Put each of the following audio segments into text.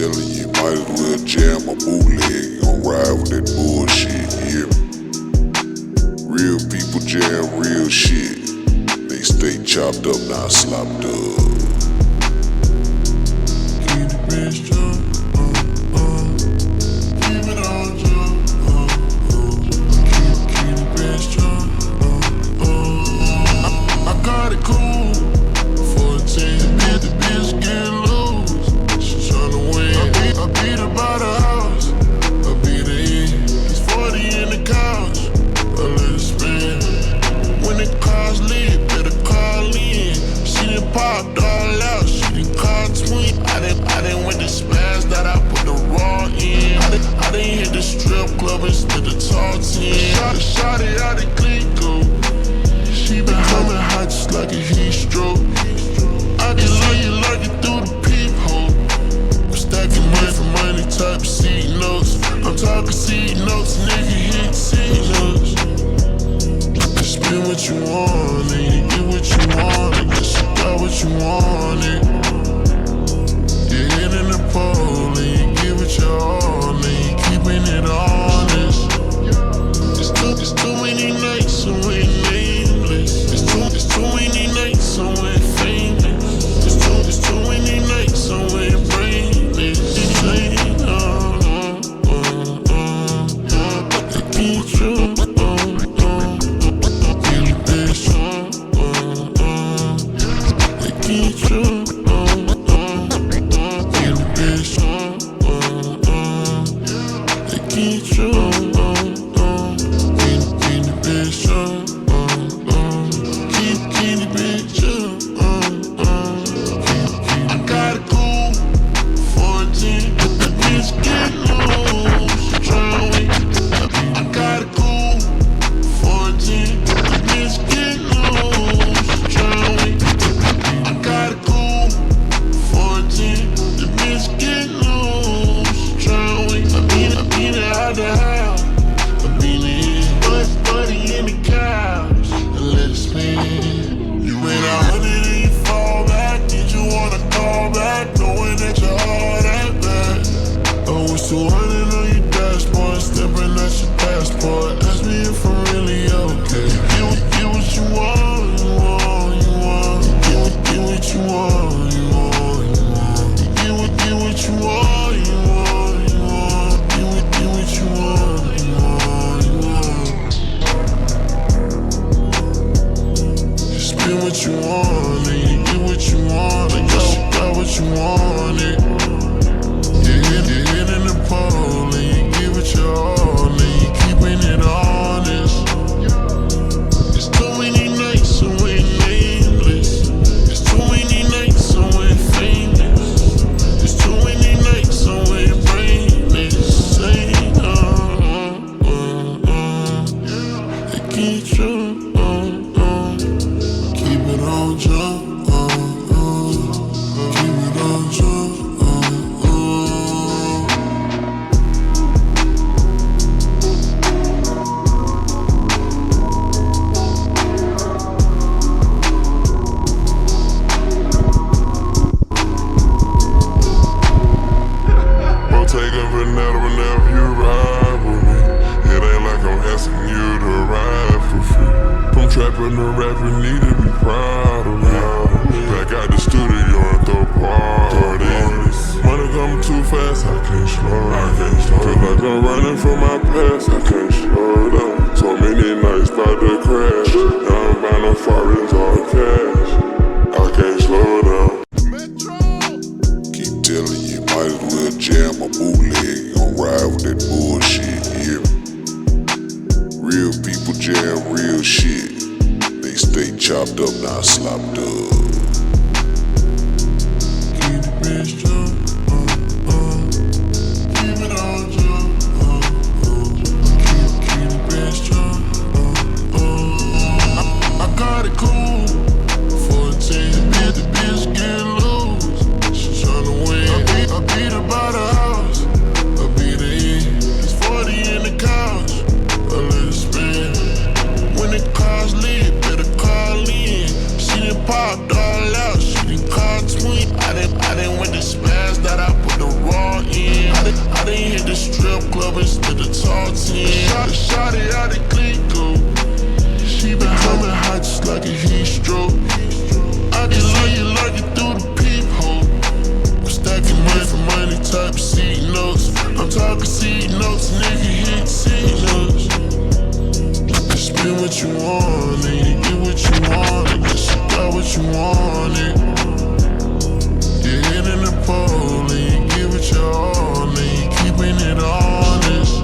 telling you, might as well jam a bootleg. You gon' ride with that bullshit, you hear me? Real people jam real shit. They stay chopped up, not slopped up. Keep the bitch drunk, keep it on drunk, keep the bitch drunk, I got it cool, 14, hit the bitch get loose, she tryna win, I beat her by the house, I beat her in, it's 40 in the couch, I let it spin, when the car's lit, better call in, she done popped all out, she done called twin, I done went to smash that I put the raw in, I done hit the strip club instead of talk 10, shot it out the Glico, she been humming hot just like a heat stroke, I can love you lurking through the peephole, I'm stacking money for money type of seat notes, I'm talking seat notes, nigga hit seat notes, spend what you want, and you get what you want, and guess you got what you wanted. You're hitting the pole, and you give it your all, and you keeping it honest. It's too many nights and we're nameless. It's too many nights and we're famous. It's too many nights and we're brainless. They keep you. Chopped up, not slopped up. Keep the bitch drunk, keep it on drunk, keep the bitch drunk, I got it cool, 14, hit the bitch get loose, she tryna win, I beat her by the house, I beat her in, it's 40 in the couch, I let it spin, when the car's lit, better call in, she done popped all out, she done called twin, I done went to talking C notes, nigga hit C notes. Just spend what you want, and you get what you want, and just got what you wanted. You're hitting the pole, and you give it your all, and you keeping it honest.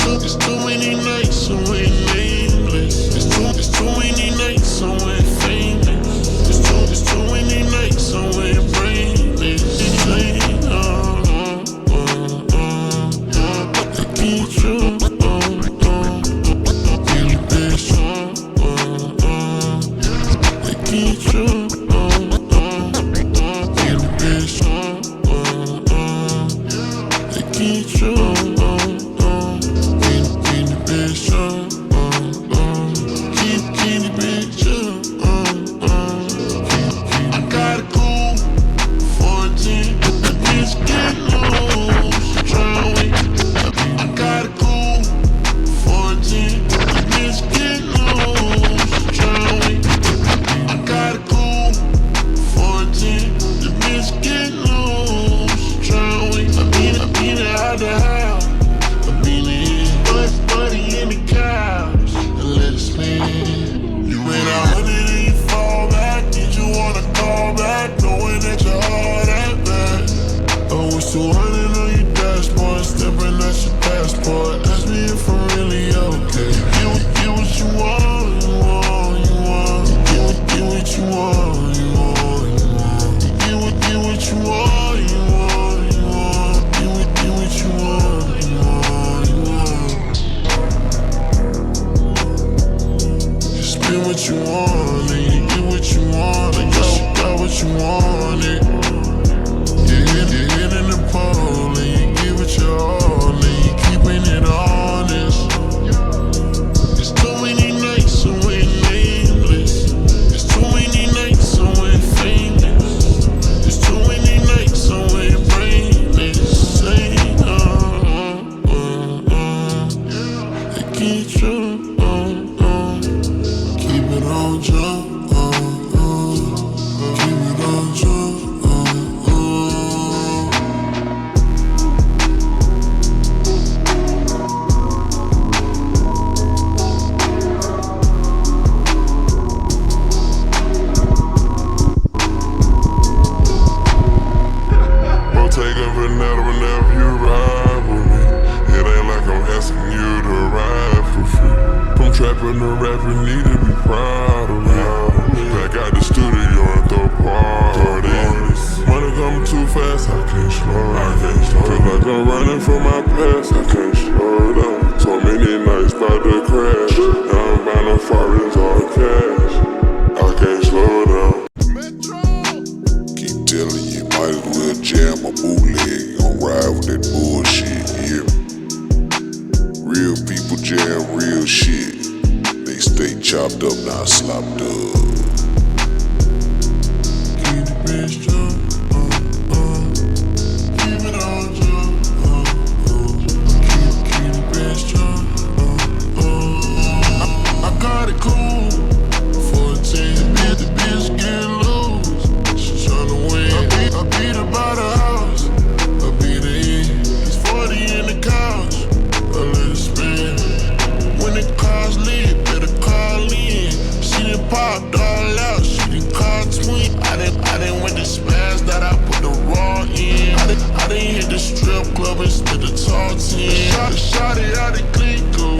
There's too many nights somewhere nameless. There's too many nights somewhere famous. There's too many nights somewhere brainless. I keep true. Keep true. Keep true. What you want, and you get what you want, and got what you wanted. You're hitting the pole, and you give it your all, and you keeping it honest. There's too many nights somewhere nameless. There's too many nights somewhere famous. There's too many nights somewhere brainless. Say they keep true. Keep it on jump, keep it on jump, I'll take every night whenever you ride with me. It ain't like I'm asking you to ride for free. From trapping to rapping, need to be proud of me. Back out the studio and throw parties. Money coming too fast, I can't slow down. Feel like I'm running from my past, I can't slow down. So many nights about to crash. Now I'm buying no foreigns or cash. I can't slow down. Keep telling you, might as well jam a bootleg. Gon' ride with that bullshit, yeah. Real people jam real shit. They stay chopped up, not slopped up. keep the bitch jump, keep it on jump, keep the bitch jump, I got it cool, 14, the bitch get loose, she tryna win, I beat her by the house, I beat her in, it's 40 in the couch, I let it spin, when the car's lit, better call in, she done popped all out, she done called twin, I done went to smash that I put the raw in, I done hit the strip club instead of talk 10, shot it out the Glico,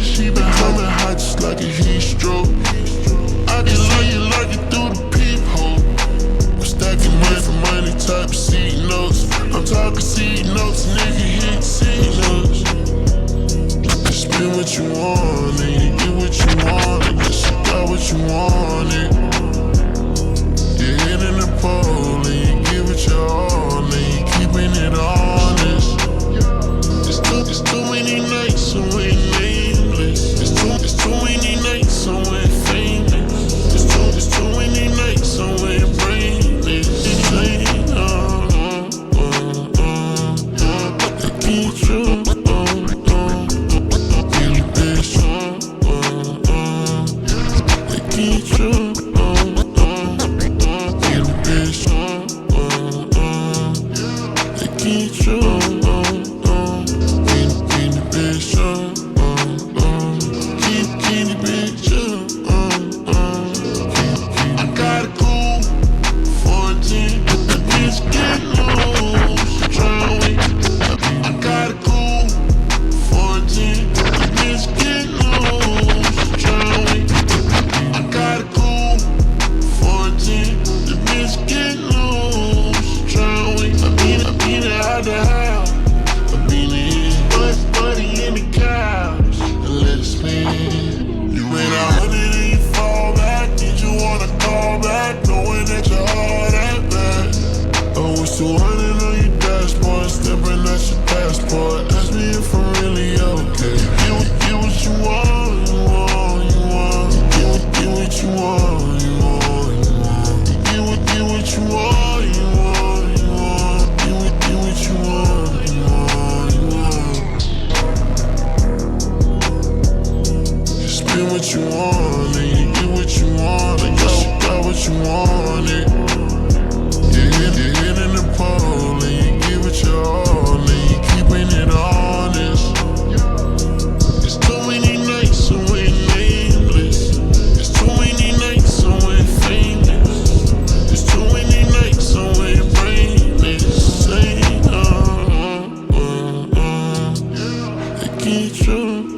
she been coming hot just like a heat stroke, I just love you through the peephole, I'm stacking money for money type C notes, I'm talking C notes, nigga hit C notes. Just spend what you want, and you get what you want, and just got what you wanted. You're hitting the pole, and you give it your all, and you keeping it honest. There's too many nights somewhere nameless. There's too many nights somewhere famous. There's too many nights somewhere brainless. They keep true. Keep true. Keep true. the house. I beat it, buddy in the couch, and let it spin. You made 100 and you fall back. Did you wanna call back, knowing that your heart at back? Oh, it's 200 on your dashboard, stepping at your passport. Ask me if I'm really okay. Get what you want, you want, you want. Get what you want, you want, you want. Get what you want, you want, you want. Get what you want, you want, you want. Just spend what you want, and you get what you want. I guess you got what you wanted. You're hitting the pole, and you give it your all, and you keeping it honest. It's too many nights away nameless. It's too many nights away famous. It's too many nights away brainless. Say, they can't trust.